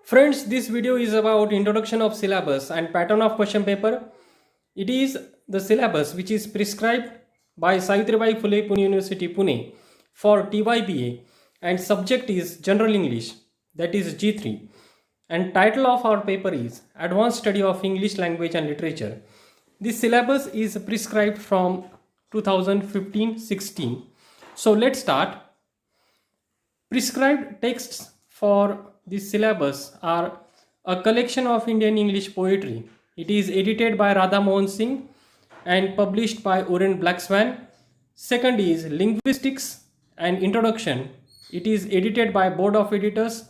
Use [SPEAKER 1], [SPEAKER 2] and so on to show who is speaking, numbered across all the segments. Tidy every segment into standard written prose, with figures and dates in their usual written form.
[SPEAKER 1] Friends, this video is about introduction of syllabus and pattern of question paper. It is the syllabus which is prescribed by Savitribai Phule Pune University, Pune for T.Y.B.A and subject is General English, that is G3. And title of our paper is Advanced Study of English Language and Literature. This syllabus is prescribed from 2015-16. So let's start. Prescribed texts for this syllabus are a collection of Indian English poetry. It is edited by Radha Mohan Singh and published by Oren Blackswan. Second is Linguistics and Introduction. It is edited by Board of Editors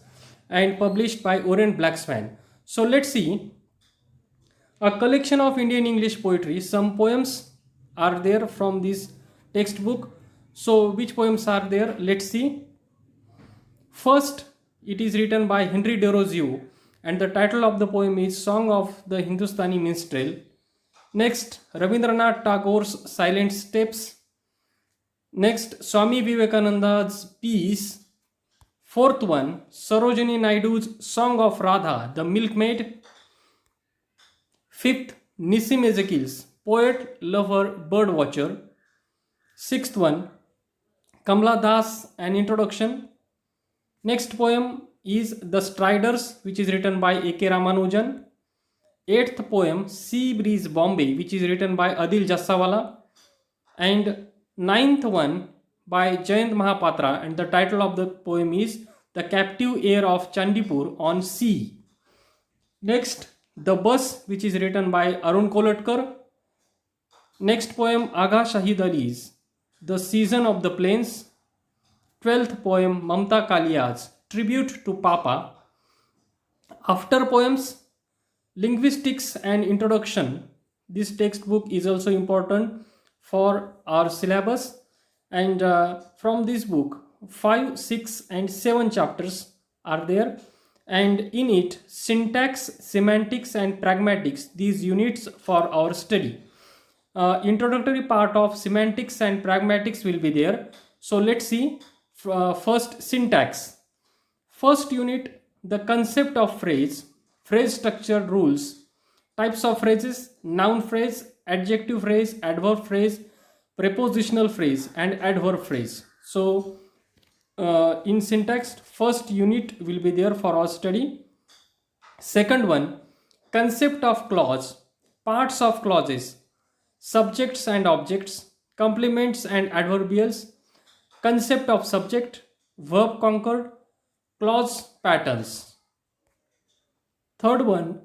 [SPEAKER 1] and published by Oren Blackswan. So let's see. A collection of Indian English poetry. Some poems are there from this textbook. So which poems are there? Let's see. First, it is written by Henry Desrosiers and the title of the poem is Song of the Hindustani Minstrel. Next, Rabindranath Tagore's Silent Steps. Next, Swami Vivekananda's Peace. Fourth one, Sarojini Naidu's Song of Radha, the Milkmaid. Fifth, Nissim Ezekiel's Poet, Lover, Bird Watcher. Sixth one, Kamala Das, An Introduction. Next poem is The Striders, which is written by A.K. Ramanujan. Eighth poem, Sea Breeze Bombay, which is written by Adil Jassawala. And ninth one by Jayant Mahapatra, and the title of the poem is The Captive Air of Chandipur on Sea. Next, The Bus, which is written by Arun Kolatkar. Next poem, Agha Shahid Ali's The Season of the Plains. 12th poem, Mamta Kalia's Tribute to Papa. After poems, Linguistics and Introduction. This textbook is also important for our syllabus, and from this book 5, 6 and 7 chapters are there, and in it syntax, semantics and pragmatics, these units for our study. Introductory part of semantics and pragmatics will be there. So let's see. First, syntax. First unit, the concept of phrase, phrase structure rules, types of phrases, noun phrase, adjective phrase, adverb phrase, prepositional phrase and adverb phrase. So in syntax, first unit will be there for our study. Second one, concept of clause, parts of clauses, subjects and objects, complements and adverbials, concept of subject, verb concord, clause patterns. Third one,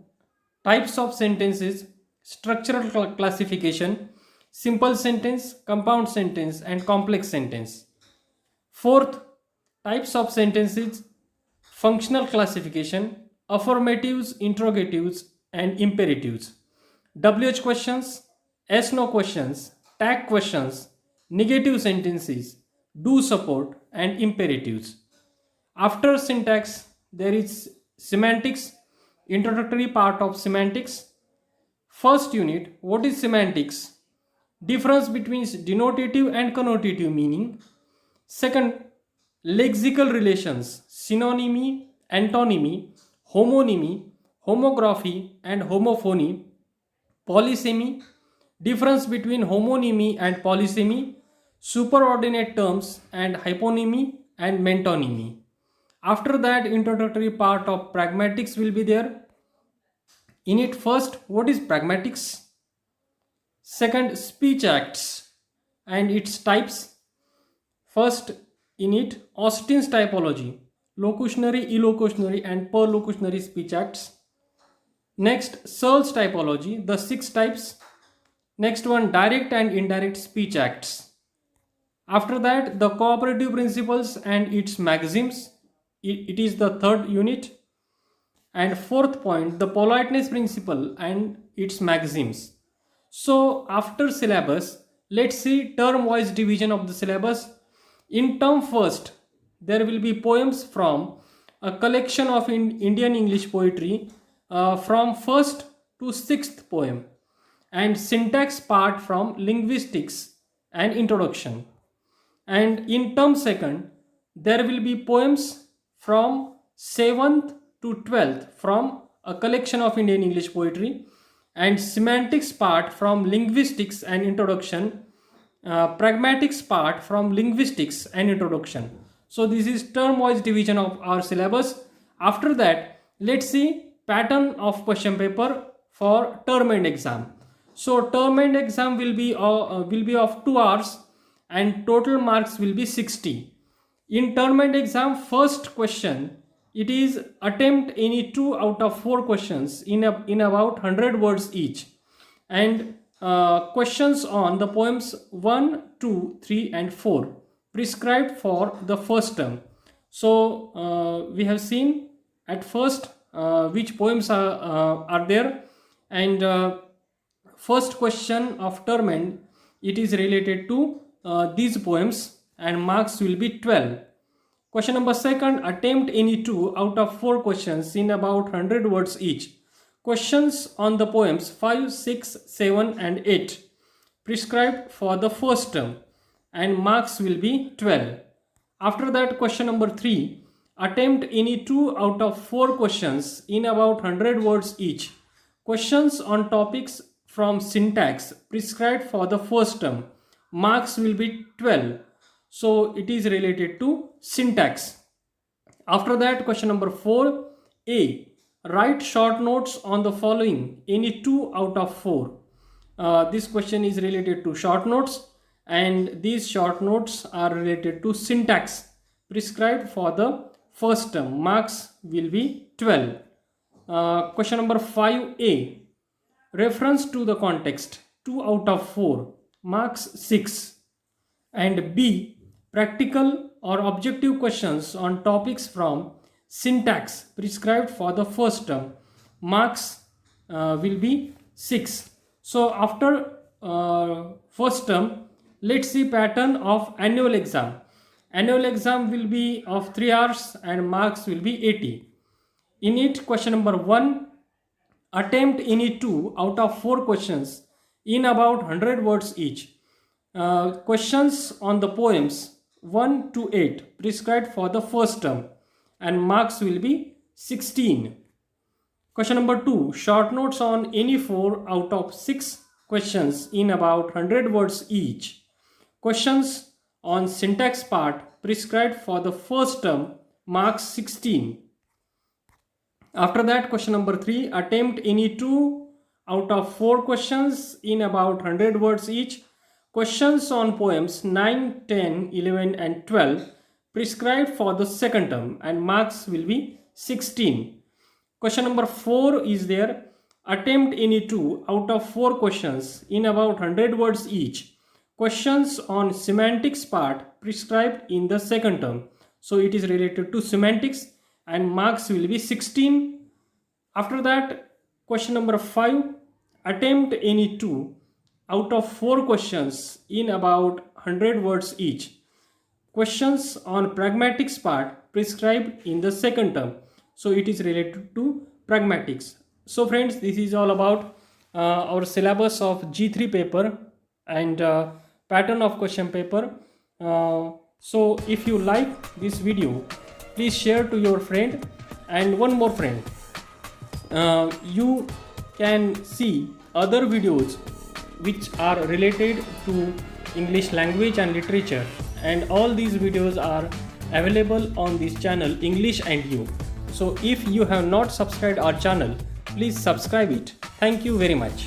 [SPEAKER 1] types of sentences, structural classification, simple sentence, compound sentence and complex sentence. Fourth, types of sentences, functional classification, affirmatives, interrogatives and imperatives, WH questions, S/No questions, tag questions, negative sentences, do support and imperatives. After syntax, there is semantics, introductory part of semantics. First unit, what is semantics? Difference between denotative and connotative meaning. Second, lexical relations, synonymy, antonymy, homonymy, homography and homophony. Polysemy, difference between homonymy and polysemy, superordinate terms and hyponymy and metonymy. After that, introductory part of pragmatics will be there. In it, first, what is pragmatics? Second, speech acts and its types. First, in it, Austin's typology, locutionary, illocutionary and perlocutionary speech acts. Next, Searle's typology, the 6 types. Next one, direct and indirect speech acts. After that, the cooperative principles and its maxims. It is the third unit. And fourth point, the politeness principle and its maxims. So after syllabus, let's see term wise division of the syllabus. In term first, there will be poems from a collection of Indian English poetry from 1st to 6th poem, and syntax part from linguistics and introduction. And in term second, there will be poems from 7th to 12th from a collection of Indian English poetry, and Semantics part from Linguistics and Introduction, Pragmatics part from Linguistics and Introduction. So this is term-wise division of our syllabus. After that, let's see pattern of question paper for term end exam. So term end exam will be of 2 hours and total marks will be 60. In term end exam, first question, it is attempt any 2 out of 4 questions in about 100 words each, and questions on the poems 1, 2, 3 and 4 prescribed for the first term. So we have seen at first which poems are there, and first question of term end, it is related to these poems and marks will be 12. Question number second, attempt any 2 out of 4 questions in about 100 words each. Questions on the poems 5, 6, 7 and 8 prescribed for the first term and marks will be 12. After that, question number 3, attempt any 2 out of 4 questions in about 100 words each. Questions on topics from syntax prescribed for the first term. Marks will be 12. So it is related to syntax. After that, question number 4, A. Write short notes on the following, any 2 out of 4. This question is related to short notes, and these short notes are related to syntax prescribed for the first term. Marks will be 12. Question number 5A. Reference to the context, 2 out of 4. Marks 6. And B. Practical or objective questions on topics from syntax prescribed for the first term. Marks will be 6. So after first term, let's see pattern of annual exam. Annual exam will be of 3 hours and marks will be 80. In it, question number 1, attempt any 2 out of 4 questions in about 100 words each. Questions on the poems 1 to 8 prescribed for the first term and marks will be 16. Question number 2, short notes on any 4 out of 6 questions in about 100 words each. Questions on syntax part prescribed for the first term, marks 16. After that, question number 3, attempt any 2 out of 4 questions in about 100 words each. Questions on poems 9, 10, 11 and 12 prescribed for the second term and marks will be 16. Question number 4 is there, attempt any 2 out of 4 questions in about 100 words each. Questions on semantics part prescribed in the second term. So it is related to semantics and marks will be 16. After that, question number 5, attempt any 2 out of 4 questions in about 100 words each. Questions on pragmatics part prescribed in the second term. So it is related to pragmatics. So friends, this is all about our syllabus of G3 paper and pattern of question paper. So if you like this video, please share to your friend and one more friend. You can see other videos which are related to English language and literature, and all these videos are available on this channel English and You. So if you have not subscribed our channel, please subscribe it. Thank you very much.